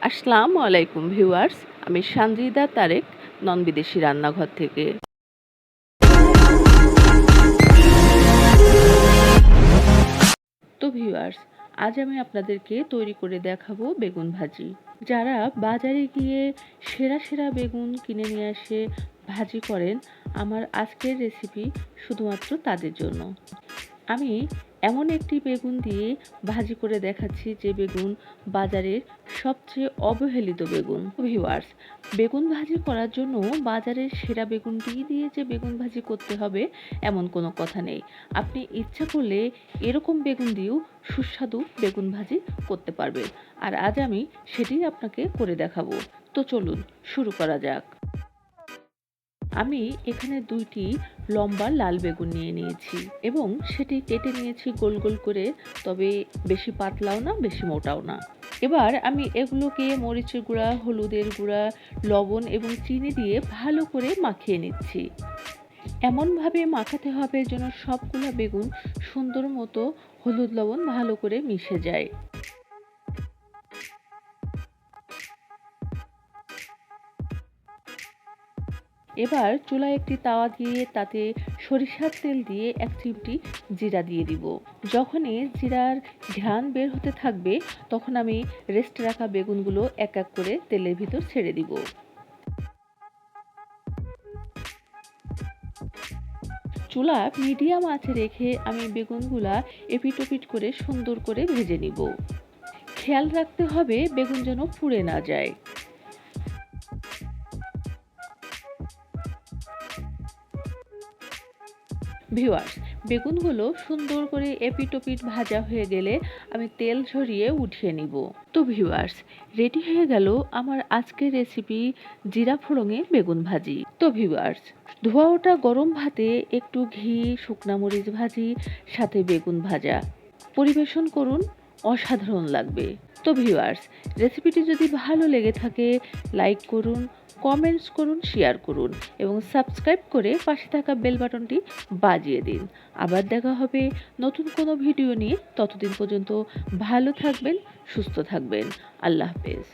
আসসালামু আলাইকুম ভিউয়ার্স, আমি সানজিদা তারেক ননবিদেশি রান্নাঘর থেকে। তো ভিউয়ার্স, আজ আমি আপনাদেরকে তৈরি করে দেখাবো বেগুন ভাজি। যারা বাজারে গিয়ে সেরা সেরা বেগুন কিনে নিয়ে আসে ভাজি করেন, আমার আজকের রেসিপি শুধুমাত্র তাদের জন্য। আমি এমন একটি বেগুন দিয়ে ভাজি করে দেখাচ্ছি যে বেগুন বাজারের সবচেয়ে অবহেলিত বেগুন। ভিউয়ার্স, বেগুন ভাজি করার জন্য বাজারের সেরা বেগুনটি দিয়ে যে বেগুন ভাজি করতে হবে এমন কোনো কথা নেই। আপনি ইচ্ছা করলে এরকম বেগুন দিয়েও সুস্বাদু বেগুন ভাজি করতে পারবেন। আর আজ আমি সেটি আপনাকে করে দেখাবো। তো চলুন শুরু করা যাক। আমি এখানে 2টি লম্বা লাল বেগুন নিয়ে নিয়েছি এবং সেটি কেটে নিয়েছি গোল গোল করে, তবে বেশি পাতলাও না বেশি মোটাও না। এবার আমি এগুলোকে মরিচের গুঁড়া, হলুদের গুঁড়া, লবণ এবং চিনি দিয়ে ভালো করে মাখিয়ে নিচ্ছি। এমনভাবে মাখাতে হবে যেন সবগুলো বেগুন সুন্দর মতো হলুদ লবণ ভালো করে মিশে যায়। এবার চুলায় একটি তাওয়া দিয়ে তাতে সরিষার তেল দিয়ে 1 চিমটি জিরা দিয়ে দিব। যখনই জিরার ঘ্রাণ বের হতে থাকবে তখন আমি রেস্টে রাখা বেগুনগুলো এক এক করে তেলের ভিতর ছেড়ে দিব। চুলা মিডিয়াম আঁচে রেখে আমি বেগুনগুলা এপিট ওপিট করে সুন্দর করে ভেজে নিব। খেয়াল রাখতে হবে বেগুন যেন পুড়ে না যায়। ভিউয়ার্স, বেগুনগুলো সুন্দর করে এপিট ওপিট ভাজা হয়ে গেলে আমি তেল ঝরিয়ে উঠিয়ে নিব। তো ভিউয়ার্স, রেডি হয়ে গেল আমার আজকের রেসিপি জিরা ফোড়ঙে বেগুন ভাজি। তো ভিউয়ার্স, ধোয়া ওঠা গরম ভাতে একটু ঘি, শুকনা মরিচ ভাজি, সাথে বেগুন ভাজা পরিবেশন করুন, অসাধারণ লাগবে। তো ভিউয়ার্স, রেসিপিটি যদি ভালো লেগে থাকে লাইক করুন, কমেন্টস করুন, শেয়ার করুন এবং সাবস্ক্রাইব করে পাশে থাকা বেল বাটনটি বাজিয়ে দিন। আবার দেখা হবে নতুন কোনো ভিডিও নিয়ে। ততদিন পর্যন্ত ভালো থাকবেন, সুস্থ থাকবেন। আল্লাহ হাফেজ।